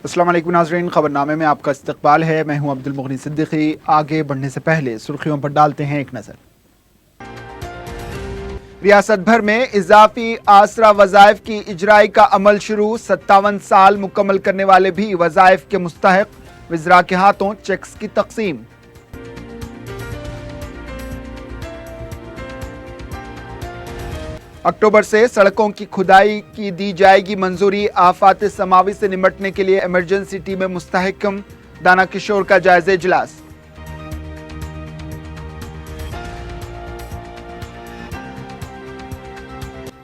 अस्सलाम वालेकुम नाज़रीन, खबरनामे में आपका इस्तकबाल है। मैं हूं अब्दुल मुगनी सिद्दीकी। आगे बढ़ने से पहले सुर्खियों पर डालते हैं एक नज़र। रियासत भर में इजाफी आसरा वज़ाइफ की इजराई का अमल शुरू। 57 साल मुकम्मल करने वाले भी वज़ाइफ के मुस्तहिक। वज़रा के हाथों चेक्स की तकसीम। अक्टूबर से सड़कों की खुदाई की दी जाएगी मंजूरी। आफात समावी से निपटने के लिए इमरजेंसी टीमें मुस्तहकम। दाना किशोर का जायजा इजलास।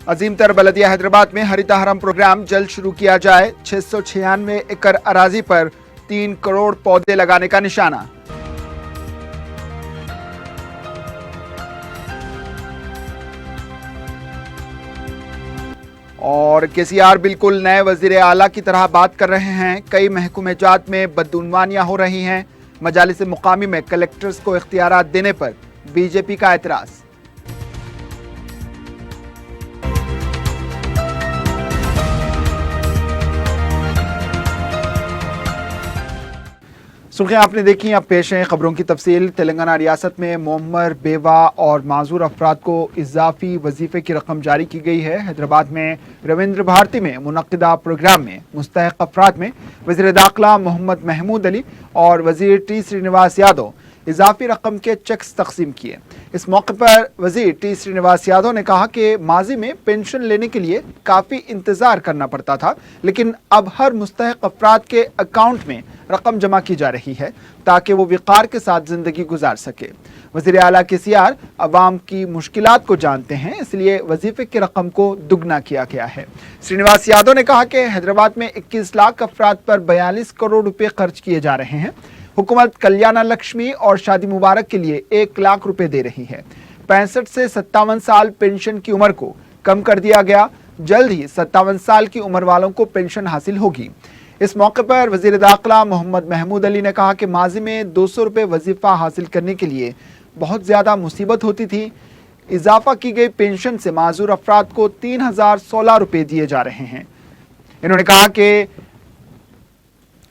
अजीम तर बलदिया हैदराबाद में हरिता हरम प्रोग्राम जल्द शुरू किया जाए। 696 एकड़ अराजी पर 3 करोड़ पौधे लगाने का निशाना। और केसीआर बिल्कुल नए वजीर आला की तरह बात कर रहे हैं। कई महकूमे जात में बदउनवानियां हो रही हैं। मजालिस मुकामी में कलेक्टर्स को इख्तियारात देने पर बीजेपी का एतराज। सुर्खियां आपने देखी, अब पेश हैं खबरों की तफसील। तेलंगाना रियासत में मुअम्मर, बेवा और माजूर अफराद को इजाफी वजीफे की रकम जारी की गई है। हैदराबाद में रविंद्र भारती में मुनक्किदा प्रोग्राम में मुस्तहिक अफराद में वज़ीर दाखिला मोहम्मद महमूद अली और वज़ीर टी श्रीनिवास यादव इजाफी रकम के चेक्स तकसीम किए। इस मौके पर वज़ीर टी श्रीनिवास यादव ने कहा कि माजी में पेंशन लेने के लिए काफ़ी इंतज़ार करना पड़ता था, लेकिन अब हर मुस्तहिक अफराद के अकाउंट में रकम जमा की जा रही है ताकि वो विक़ार के साथ ज़िंदगी गुजार सके। वज़ीर आला केसीआर अवाम की मुश्किलात को जानते हैं, इसलिए वजीफे की रकम को दुगना किया गया है। श्रीनिवास यादव ने कहा कि हैदराबाद में 21 लाख अफराद पर 42 करोड़ रुपए खर्च किए जा रहे हैं। हुकूमत कल्याण लक्ष्मी और शादी मुबारक के लिए 1 लाख रुपए दे रही है। 65 से 57 साल पेंशन की उम्र को कम कर दिया गया। जल्द ही 57 साल की उम्र वालों को पेंशन हासिल होगी। इस मौके पर वज़ीर दाखिला मोहम्मद महमूद अली ने कहा कि माजी में 200 रुपये वजीफा हासिल करने के लिए बहुत ज़्यादा मुसीबत होती थी। इजाफा की गई पेंशन से माजूर अफराद को 3016 रुपये दिए जा रहे हैं। इन्होंने कहा कि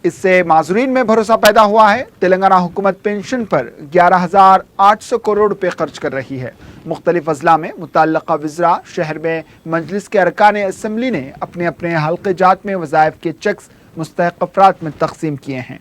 इससे माजूरीन में भरोसा पैदा हुआ है। तेलंगाना हुकूमत पेंशन पर 11,800 करोड़ रुपए खर्च कर रही है। मुख्तलिफ अजला में मुतल्लका वज़रा शहर में मजलिस के अरकान असम्बली ने अपने अपने हल्के जात में वज़ाइफ के चेक्स मुस्तहिक अफराद में तकसीम किए हैं।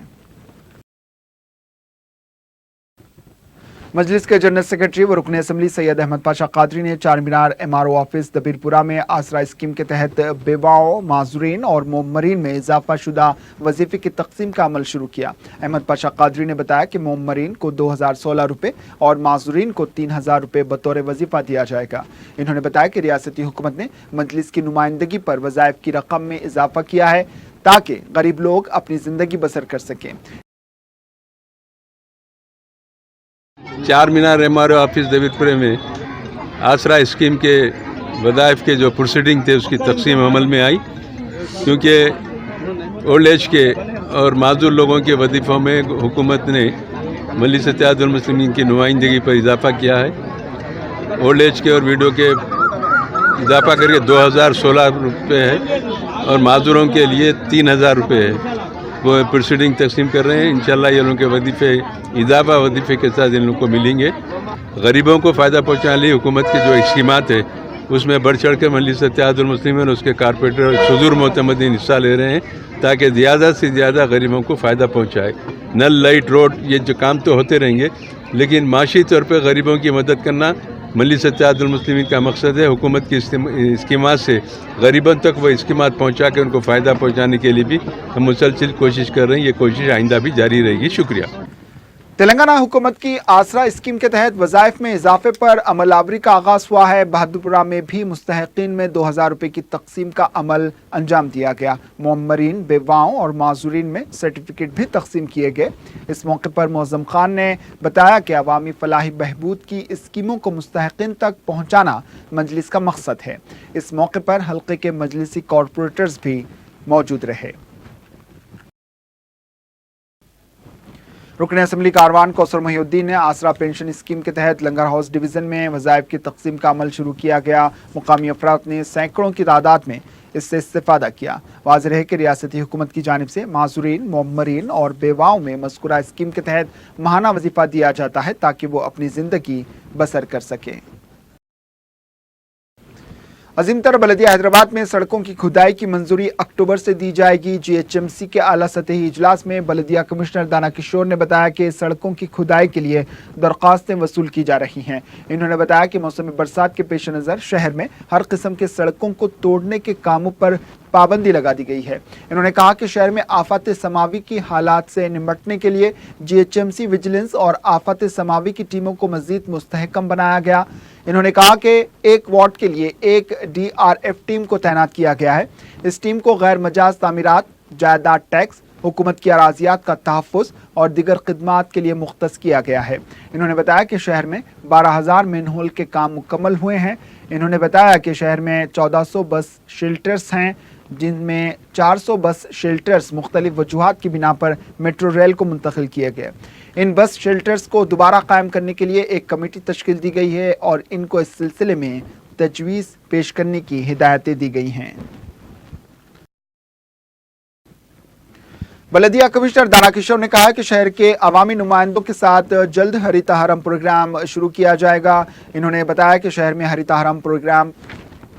मजलिस के जनरल सेक्रेटरी व रुकन असम्बली सैयद अहमद पाशा कादरी ने चार मीनार MRO ऑफिस दबीरपुरा में आसरा स्कीम के तहत बेवाओं, माजूरीन और मुअम्मरीन में इजाफा शुदा वजीफे की तकसीम का अमल शुरू किया। अहमद पाशा कादरी ने बताया कि मुअम्मरीन को 2016 रुपये और माजूरीन को 3000 रुपये बतौर वजीफा दिया जाएगा। इन्होंने बताया कि रियासती हुकूमत ने मजलिस की नुमाइंदगी पर वज़ाइफ की रकम में इजाफा किया है ताकि गरीब लोग अपनी जिंदगी बसर कर सकें। चार मीनार MRO ऑफिस दबीरपुरे में आसरा स्कीम के वज़ाइफ के जो प्रोसीडिंग थे उसकी तकसीम अमल में आई, क्योंकि ओल्ड एज के और माजूर लोगों के वजीफ़ों में हुकूमत ने मजलिस इत्तेहादुल मुस्लिमीन की नुमाइंदगी पर इजाफा किया है। ओल्ड एज के और विडो के इजाफा करके 2016 रुपये है और माजूरों के लिए 3000 रुपये है। वो प्रोसीडिंग तकसीम कर रहे हैं। इंशाल्लाह ये लोगों के वजीफे इजाफा वजीफे के साथ इन लोगों को मिलेंगे। गरीबों को फ़ायदा पहुँचाने लिए हुकूमत की जो स्कीमात है उसमें बढ़ चढ़ कर मजलिस इत्तेहादुल मुस्लिमीन और उसके कारपोरेटर सुदूर मोतमदीन हिस्सा ले रहे हैं ताकि ज़्यादा से ज़्यादा गरीबों को फ़ायदा पहुँचाए। नल, लाइट, रोड, ये जो काम तो होते रहेंगे, लेकिन माशी तौर पर गरीबों की मदद करना मजलिस इत्तेहादुल मुस्लिमीन का मकसद है। हुकूमत की स्कीमात से गरीबों तक वो स्कीमात पहुँचा के उनको फ़ायदा पहुँचाने के लिए भी हम मुसलसल कोशिश कर रहे हैं। ये कोशिश आइंदा भी जारी रहेगी। शुक्रिया। तेलंगाना हुकूमत की आसरा स्कीम के तहत वज़ाइफ में इजाफे पर अमलावरी का आगाज़ हुआ है। बहादुरपुरा में भी मुस्तहिकीन में 2000 रुपये की तकसीम का अमल अंजाम दिया गया। मुअम्मरीन, बेवाओं और माजूरीन में सर्टिफिकेट भी तकसीम किए गए। इस मौके पर मुअज़्ज़म खान ने बताया कि अवामी फलाही बहबूद की स्कीमों को मुस्तहिकीन तक पहुँचाना मजलिस का मकसद है। इस मौके पर हल्के के मजलिसी कॉरपोरेटर्स भी मौजूद रहे। रुकन असम्बली कारवान कौसर मोहिउद्दीन ने आसरा पेंशन स्कीम के तहत लंगर हाउस डिवीज़न में वज़ाइफ की तकसीम का अमल शुरू किया गया। मुकामी अफराद ने सैकड़ों की तादाद में اس से इस्तेफादा किया। वाज़ेह रहे कि रियासती हुकूमत की जानिब से माज़ूरीन, मोमरीन और बेवाओं में मज़कूरा स्कीम के तहत माहाना वजीफा दिया जाता है ताकि वो अपनी ज़िंदगी बसर कर सकें। अजीमतर बल्दिया हैदराबाद में सड़कों की खुदाई की मंजूरी अक्टूबर से दी जाएगी। GHMC के आला सतही इजलास में बल्दिया कमिश्नर दाना किशोर ने बताया कि सड़कों की खुदाई के लिए दरख्वास्तें वसूल की जा रही हैं। इन्होंने बताया कि मौसम बरसात के पेश नज़र शहर में हर किस्म के सड़कों को तोड़ने के कामों पर पाबंदी लगा दी गई है। इन्होंने कहा कि शहर में आफत समावी की हालात से निपटने के लिए GHMC विजिलेंस और आफत समावी की टीमों को मजीद मुस्तहकम बनाया गया। इन्होंने कहा कि एक वार्ड के लिए एक DRF टीम को तैनात किया गया है। इस टीम को गैर मजाज तामीरात, जायदाद टैक्स, हुकूमत की अराजियात का तहफ़्फ़ुज़ और दीगर खिदमात के लिए मुख्तस किया गया है। इन्होंने बताया कि शहर में 12,000 मैनहोल के काम मुकम्मल हुए हैं। इन्होंने बताया कि शहर में 1400 बस शेल्टर्स हैं, जिनमें 400 बस शेल्टर्स मुख्तलिफ वजूहात की बिना पर मेट्रो रेल को मुंतकिल किए गए। इन बस शेल्टर्स को दोबारा कायम करने के लिए एक कमेटी तश्कील दी गई है और इनको इस सिलसिले में तजवीज़ पेश करने की हिदायतें दी गई हैं। बल्दिया कमिश्नर दाना किशोर ने कहा कि शहर के अवामी नुमाइंदों के साथ जल्द हरिता हरम प्रोग्राम शुरू किया जाएगा। इन्होंने बताया कि शहर में हरिता हरम प्रोग्राम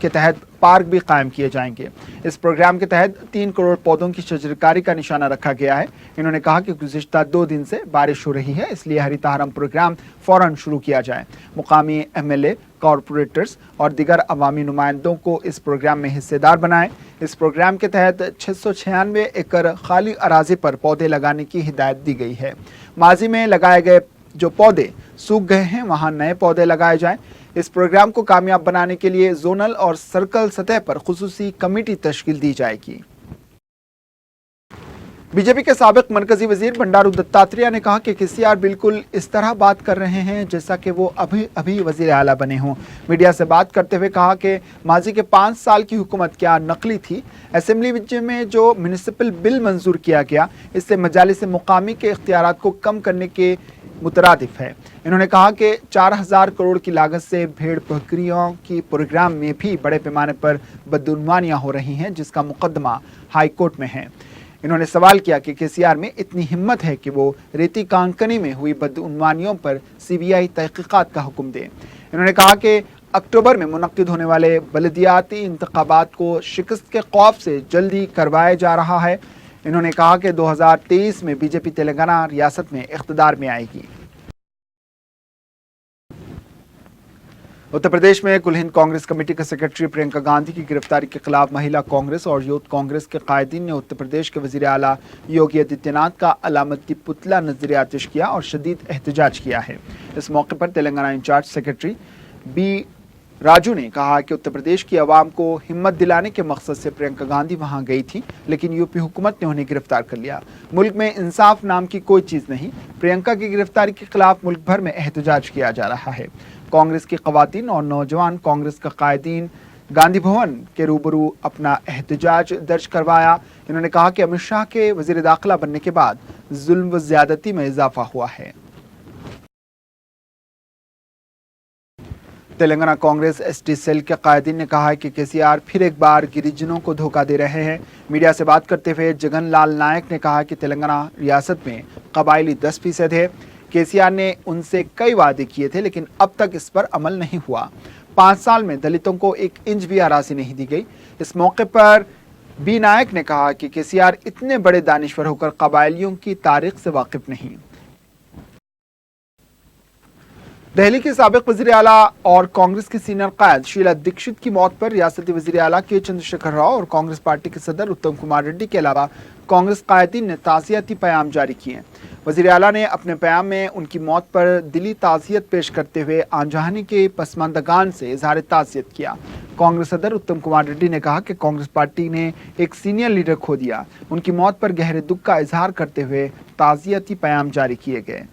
के तहत पार्क भी कायम किए जाएंगे। इस प्रोग्राम के तहत 3 करोड़ पौधों की शजरकारी का निशाना रखा गया है। इन्होंने कहा कि गुज़िश्ता 2 दिन से बारिश हो रही है, इसलिए हरिता हरम प्रोग्राम फौरन शुरू किया जाए। मुकामी MLA, कॉरपोरेटर्स और दीगर अवामी नुमाइंदों को इस प्रोग्राम में हिस्सेदार बनाएं। इस प्रोग्राम के तहत 696 एकड़ खाली अराजी पर पौधे लगाने की हिदायत दी गई है। माजी में लगाए गए जो पौधे सूख गए हैं वहां नए पौधे लगाए जाएं। इस प्रोग्राम को कामयाब बनाने के लिए जोनल और सर्कल सतह पर खुसूसी कमेटी तश्कील दी जाएगी। बीजेपी के साबिक मरकजी वजीर बंडारू दत्तात्रेय ने कहा कि KCR बिल्कुल इस तरह बात कर रहे हैं जैसा कि वो अभी वजीर आला बने हों। मीडिया से बात करते हुए कहा कि माजी के 5 साल की हुकूमत क्या नकली थी। असेंबली में जो म्यूनिसिपल बिल मंजूर किया गया, इससे मजालिस मुकामी के इख्तियारात को कम करने के मुतरादिफ है। इन्होंने कहा कि 4000 करोड़ की लागत से भेड़ बकरियों की प्रोग्राम में भी बड़े पैमाने पर बदउनवानियां हो रही हैं, जिसका मुकदमा हाई कोर्ट में है। इन्होंने सवाल किया कि KCR में इतनी हिम्मत है कि वो रेती कांकनी में हुई बदउनवानियों पर CBI तहकीकात का हुक्म दे। इन्होंने कहा कि अक्टूबर में मुनक्किद होने वाले बलदियाती इंतखाबात को शिकस्त के खौफ से जल्दी करवाया जा रहा है। इन्होंने कहा कि 2023 में बीजेपी तेलंगाना रियासत में इख्तिदार में आएगी। उत्तर प्रदेश में कुल हिंद कांग्रेस कमेटी के सेक्रेटरी प्रियंका गांधी की गिरफ्तारी के खिलाफ महिला कांग्रेस और यूथ कांग्रेस के कायदीन ने उत्तर प्रदेश के वजीर आला योगी आदित्यनाथ का अलामत की पुतला नजर आतिश किया और शदीद एहतजाज किया है। इस मौके पर Telangana in-charge secretary B Raju ने कहा कि उत्तर प्रदेश की आवाम को हिम्मत दिलाने के मकसद से प्रियंका गांधी वहां गई थी, लेकिन यूपी हुकूमत ने उन्हें गिरफ्तार कर लिया। मुल्क में इंसाफ नाम की कोई चीज नहीं। प्रियंका की गिरफ्तारी के खिलाफ मुल्क भर में एहतजाज किया जा रहा है। कांग्रेस की खवातीन और नौजवान कांग्रेस का कायदीन गांधी भवन के रूबरू अपना एहतजाज दर्ज करवाया। इन्होंने कहा कि अमित शाह के वजीर दाखिला बनने के बाद जुल्म व ज्यादती में इजाफा हुआ है। तेलंगाना कांग्रेस ST सेल के कायदीन ने कहा है कि KCR फिर एक बार गिरिजनों को धोखा दे रहे हैं। मीडिया से बात करते हुए जगन लाल नायक ने कहा कि तेलंगाना रियासत में कबायली 10% है। KCR ने उनसे कई वादे किए थे, लेकिन अब तक इस पर अमल नहीं हुआ। 5 साल में दलितों को 1 इंच भी अराजी नहीं दी गई। इस मौके पर B नायक ने कहा कि KCR इतने बड़े दानिश्वर होकर कबायलियों की तारीख से वाकिफ नहीं। दिल्ली के साबिक वज़ीर आला और कांग्रेस की सीनियर कायद शीला दीक्षित की मौत पर रियासती वज़ीर आला के चंद्रशेखर राव और कांग्रेस पार्टी के सदर उत्तम कुमार रेड्डी के अलावा कांग्रेस कायदीन ने ताज़ियती पैगाम जारी किए। वज़ीर आला ने अपने पैगाम में उनकी मौत पर दिली ताज़ियत पेश करते हुए आंजहानी के पसमानदगान से इजहार ताज़ियत किया। कांग्रेस सदर उत्तम कुमार रेड्डी ने कहा कि कांग्रेस पार्टी ने एक सीनियर लीडर खो दिया। उनकी मौत पर गहरे दुख का इजहार करते हुए ताज़ियती पैगाम जारी किए गए।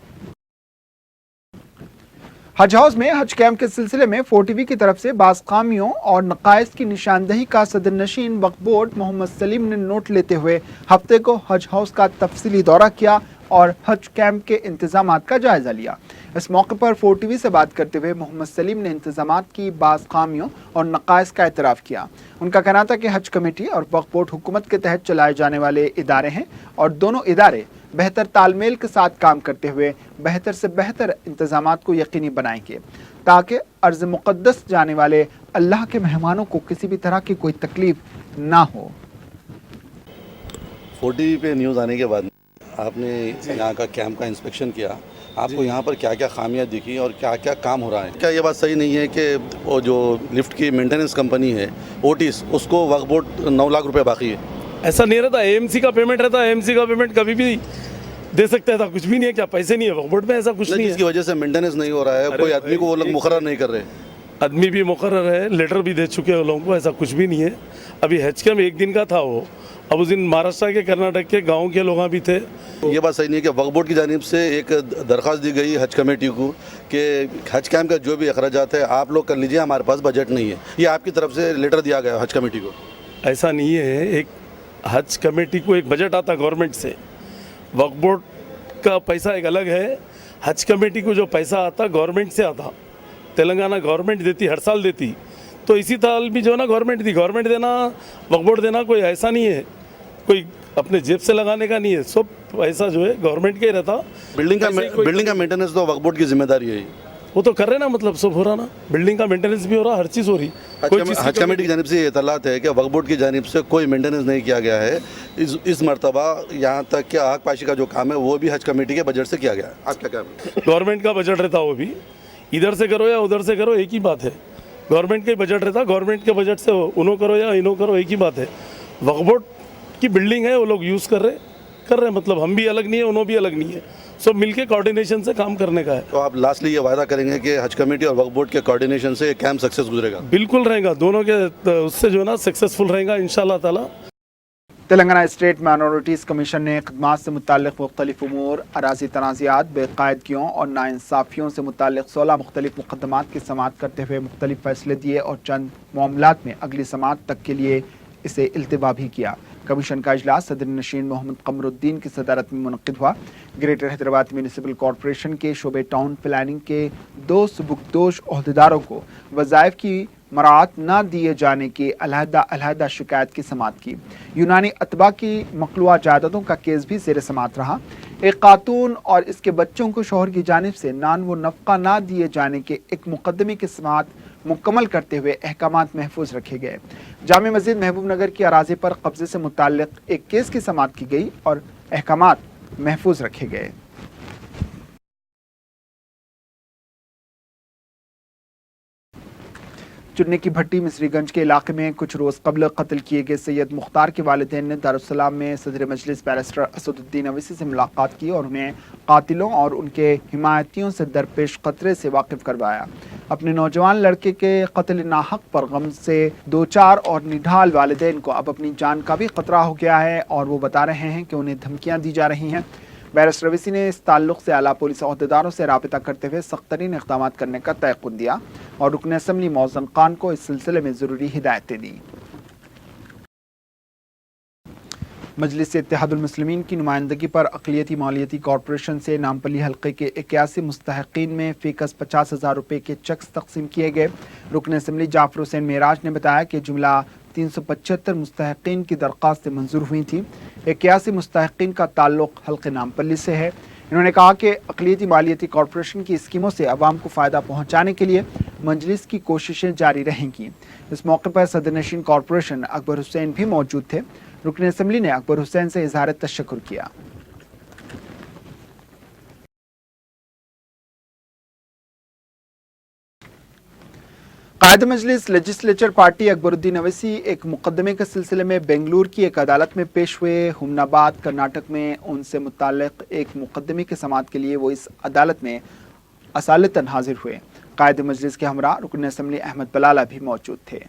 हज हाउस में हज कैंप के सिलसिले में 4TV की तरफ से बाज़ खामियों और नकाइस की निशानदही का सदर नशीन वक्फ बोर्ड मोहम्मद सलीम ने नोट लेते हुए हफ्ते को हज हाउस का तफसीली दौरा किया और हज कैंप के इंतजामात का जायजा लिया। इस मौके पर 4TV से बात करते हुए मोहम्मद सलीम ने इंतजामात की बाज़ खामियों और नक़ाइस का एतराफ़ किया। उनका कहना था कि हज कमेटी और वक्फ बोर्ड हुकूमत के तहत चलाए जाने वाले इदारे हैं और दोनों इदारे बेहतर तालमेल के साथ काम करते हुए बेहतर से बेहतर इंतजामात को यकीनी बनाएंगे ताकि अर्ज़ मुक़द्दस जाने वाले अल्लाह के मेहमानों को किसी भी तरह की कोई तकलीफ ना हो। 4TV पे न्यूज़ आने के बाद आपने यहाँ का कैंप का इंस्पेक्शन किया, आपको यहाँ पर क्या क्या खामियां दिखी और क्या क्या काम हो रहा है? क्या ये बात सही नहीं है कि वो जो लिफ्ट की मेंटेनेंस कंपनी है ओटिस, उसको वक्फ बोर्ड 9 लाख रुपए बाकी है? ऐसा नहीं रहता, एएमसी का पेमेंट रहता है, एएमसी का पेमेंट कभी भी दे सकते हैं, कुछ भी नहीं है। क्या पैसे नहीं है वक्फ बोर्ड में? ऐसा कुछ नहीं है जिसकी वजह से मेंटेनेंस नहीं हो रहा है, कोई आदमी को वो लोग मुकर्रर नहीं कर रहे। आदमी भी मुकर्रर है, लेटर भी दे चुके हैं वो लोगों को, ऐसा कुछ भी नहीं है। अभी हज कैंप एक दिन का था वो, अब उस दिन महाराष्ट्र के कर्नाटक के गाँव के लोग भी थे। ये बात सही नहीं है कि वक्फ बोर्ड की जानिब से एक दरख्वास्त दी गई हज कमेटी को कि हज कैंप का जो भी अखराजात है आप लोग कर लीजिए, हमारे पास बजट नहीं है। ये आपकी तरफ से लेटर दिया गया हज कमेटी को? ऐसा नहीं है, एक हज कमेटी को एक बजट आता गवर्नमेंट से, वक्फ बोर्ड का पैसा एक अलग है। हज कमेटी को जो पैसा आता गवर्नमेंट से आता, तेलंगाना गवर्नमेंट देती, हर साल देती। तो इसी साल भी जो ना गवर्नमेंट दी, गवर्नमेंट देना वक्फ बोर्ड देना कोई ऐसा नहीं है, कोई अपने जेब से लगाने का नहीं है, सब पैसा जो है गवर्नमेंट का ही रहता। बिल्डिंग का मेंटेनेंस तो वक्फ बोर्ड की जिम्मेदारी है, वो तो कर रहे ना, मतलब सब हो रहा ना, बिल्डिंग का मेंटेनेंस भी हो रहा, हर चीज़ हो रही। हज कमेटी की जानिब से ये इतलात है कि वक्फ बोर्ड की जानिब से कोई मेंटेनेंस नहीं किया गया है इस मरतबा। यहाँ तक कि आग पाशी का जो काम है वो भी हज कमेटी के बजट से किया गया है। आप क्या काम है? गवर्नमेंट का बजट रहता, वो भी इधर से करो या उधर से करो एक ही बात है। गवर्नमेंट का बजट रहता, गवर्नमेंट के बजट से उन्हों करो या इन्हों करो एक ही बात है। वक्फ बोर्ड की बिल्डिंग है, वो लोग यूज़ कर रहे, मतलब हम भी अलग नहीं है, उन्हों भी अलग नहीं है, सब मिलके कोऑर्डिनेशन से काम करने का है। तो आप लास्टली ये वादा करेंगे कि हज कमेटी और वक्फ बोर्ड के कोऑर्डिनेशन से ये कैंप सक्सेस गुजरेगा? बिल्कुल रहेगा, दोनों के उससे जो ना सक्सेसफुल रहेगा इंशाल्लाह ताला। तेलंगाना स्टेट माइनॉरिटीज़ कमीशन ने खदमात से मुताल्लिक़ मुख्तलिफ उमूर, अराज़ी तनाज़ात, बेकायदगियों और नाइंसाफ़ियों से मुताल्लिक़ 16 मुख्तलिफ मुक़दमात की समाअत करते हुए मुख्तलिफ फ़ैसले दिए और चंद मामलात में अगली समाअत तक के लिए इसे इल्तिवा भी किया। कमीशन का इजलास सदर नशीन मोहम्मद कमरुद्दीन की सदारत में मुनक़िद हुआ। ग्रेटर हैदराबाद म्यूनिसिपल कॉरपोरेशन के शोबे टाउन प्लानिंग के 2 सबकदोश ओहदेदारों को वज़ाइफ की मराअत न दिए जाने की अलहदा शिकायत की समाअत की। यूनानी अतबा की मखलूआ जायदादों का केस भी ज़ेर समाअत रहा। एक खातून और इसके बच्चों को शौहर की जानिब से नान व नफ़क़ा ना दिए जाने के एक मुकदमे की समाअत मुकम्मल करते हुए अहकामात महफूज रखे गए। जामे मस्जिद महबूब नगर की अराज़ी पर कब्जे से मुताल्लिक़ एक केस की समाअत की गई और अहकामात महफूज रखे गए। चुन्नी की भट्टी मिसरीगंज के इलाके में कुछ रोज़ कबल कत्ल किए गए सैयद मुख्तार के वालिदैन ने दारुस्सलाम में सदर मजलिस बैरिस्टर असदुद्दीन अवैसी से मुलाकात की और उन्हें कातिलों और उनके हिमायतियों से दरपेश खतरे से वाकिफ करवाया। अपने नौजवान लड़के के कत्ल नाहक पर गम से दो चार और निढाल वालिदैन को अब अपनी जान का भी खतरा हो गया है और वो बता रहे हैं कि उन्हें धमकियाँ दी जा रही हैं। बैरिस्टर अवैसी ने इस ताल्लुक़ से आला पुलिस अहदेदारों से राबिता करते हुए सख्त तरीन इक़दाम करने का तयक़ुन दिया और रुकन असम्बली मौज़म खान को इस सिलसिले में ज़रूरी हिदायतें दी। मजलिस इत्तेहादुल मुस्लिमीन की नुमाइंदगी पर अक़लियती मालियती कॉरपोरेशन से नामपली हल्के के 81 मुस्तहिक़ीन में फ़ीकस 50,000 रुपये के चेक्स तक़सीम किए गए। रुकन असम्बली जाफ़र हुसैन मेराज ने बताया कि जुमला 375 मुस्तहिक़ीन की दरख्वास्तें मंजूर हुई थी। 81 मुस्तहिक़ीन का ताल्लुक़ हल्के नामपल्ली से है। इन्होंने कहा कि अक़लियती मालियती कॉरपोरेशन की स्कीमों से अवाम को फ़ायदा पहुँचाने के लिए मजलिस की कोशिशें जारी रहेंगी। इस मौके पर सदर नशीन कॉरपोरेशन अकबर हुसैन भी मौजूद थे। रुकन असम्बली ने अकबर हुसैन से इज़हार तशक्कुर किया। कायद मजलिस लेजिस्लेचर पार्टी अकबरुद्दीन अवैसी एक मुकदमे के सिलसिले में बेंगलुरु की एक अदालत में पेश हुए। हुमनाबाद कर्नाटक में उनसे मुताल्लिक़ एक मुकदमे की समाअत के लिए वो इस अदालत में असालतन हाजिर हुए। कायद मजलिस के हमरा रुकन असम्बली अहमद बलाला भी मौजूद थे।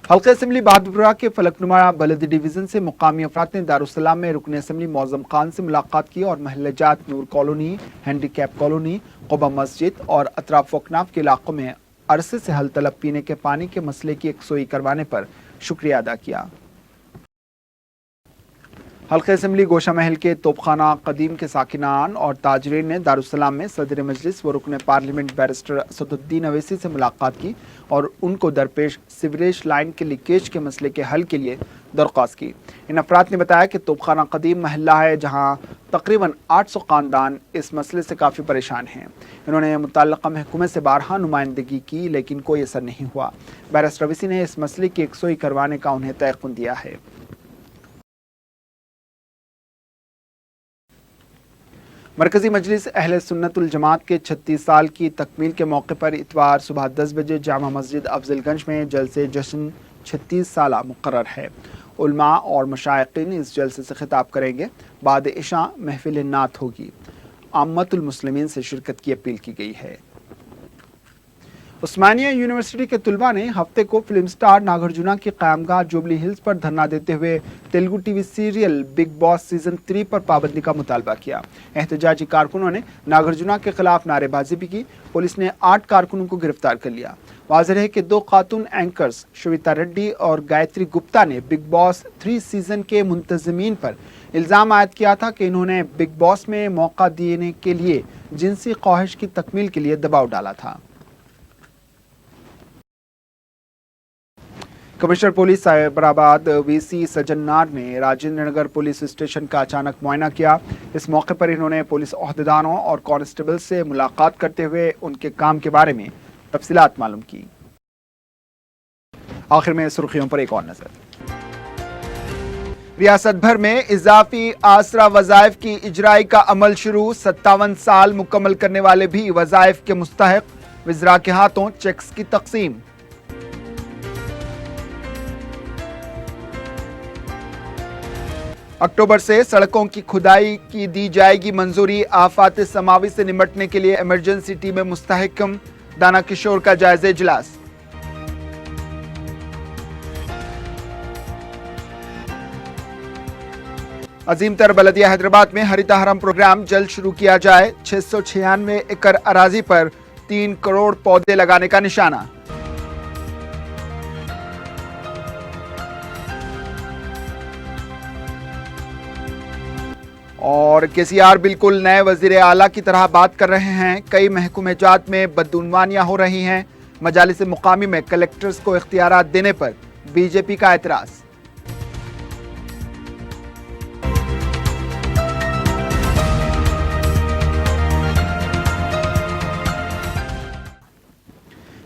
हल्का असम्बली बहादुरपुरा के फलकनुमा बलदी डिवीज़न से मुकामी अफराद ने दारुस्सलाम में रुकन असम्बली मौज़म खान से मुलाकात की और महल्लाजात नूर कॉलोनी, हैंडीकैप कॉलोनी, क़ुबा मस्जिद और अतराफ वकनाफ के इलाकों में अरसे से हल तलब पीने के पानी के मसले की यकसोई करवाने पर शुक्रिया अदा किया। हल्के असम्बली गोशा महल के तोपखाना कदीम के साकिनान और ताजरीन ने दारुस्सलाम में सदर मजलिस व रुकन पार्लियामेंट बैरिस्टर असदुद्दीन अवैसी से मुलाकात की और उनको दरपेश सीवरेज लाइन के लीकेज के मसले के हल के लिए दरख्वास्त की। इन अफराद ने बताया कि तोपखाना कदीम महल्ला है जहां तकरीबन 800 खानदान इस मसले से काफ़ी परेशान हैं। इन्होंने मुतल्लिक़ा महकमे से बारहा नुमाइंदगी की लेकिन कोई असर नहीं हुआ। बैरिस्टर अवैसी ने इस मसले की यकसोई करवाने का उन्हें तयक़ुन दिया है। मरकजी मजलिस अहले सुन्नतुल जमात के 36 साल की तकमील के मौके पर इतवार सुबह 10 बजे जामा मस्जिद अफजलगंज में जलसे जश्न 36 साला मुकर्रर है। उलमा और मशाइखीन इस जलसे से खिताब करेंगे। बाद इशा महफिल नात होगी। आम्मतुल मुस्लिमीन से शिरकत की अपील की गई है। उस्मानिया यूनिवर्सिटी के तुलबा ने हफ्ते को फिल्म स्टार नागार्जुना की क़यामगाह जुबली हिल्स पर धरना देते हुए Telugu TV serial big boss season 3 पर पाबंदी का मुतालबा किया। एहतजाजी कारकुनों ने नागार्जुना के खिलाफ नारेबाजी भी की। पुलिस ने 8 कारकुनों को गिरफ्तार कर लिया। वाज़ेह है कि 2 खातून एंकर्स श्वेता रेड्डी और गायत्री गुप्ता ने बिग बॉस 3 सीजन के मुंतज़मीन पर इल्ज़ाम आयद किया था कि इन्होंने बिग बॉस में मौका देने के लिए जिनसी ख्वाहिश की तकमील के लिए दबाव डाला था। कमिश्नर पुलिस साइबराबाद वीसी सज्जन नार ने राजेंद्र नगर पुलिस स्टेशन का अचानक मुआयना किया। इस मौके पर इन्होंने पुलिस ओहदेदारों और कांस्टेबल से मुलाकात करते हुए उनके काम के बारे में तफसीलात मालूम की। आखिर में सुर्खियों पर एक और नजर। रियासत भर में इजाफी आसरा वज़ाइफ की इजराई का अमल शुरू। 57 साल मुकम्मल करने वाले भी वज़ाइफ के मुस्तहिक। वज़रा के हाथों चेक्स की तकसीम। अक्टूबर से सड़कों की खुदाई की दी जाएगी मंजूरी। आफात समावी से निपटने के लिए इमरजेंसी टीमें मुस्तहकम। दाना किशोर का जायजा इजलास। अजीम तर बलदिया हैदराबाद में हरिता हरम प्रोग्राम जल्द शुरू किया जाए। 696 एकड़ अराजी पर 3 करोड़ पौधे लगाने का निशाना। और केसीआर बिल्कुल नए वजीर आला की तरह बात कर रहे हैं। कई महकूमे जात में बदउनवानियां हो रही हैं। मजालिस मुकामी में कलेक्टर्स को इख्तियारात देने पर बीजेपी का एतराज।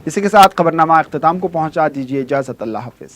इसी के साथ खबरनामा इख्तिताम को पहुंचा। दीजिए इजाजत। अल्लाह हाफिज।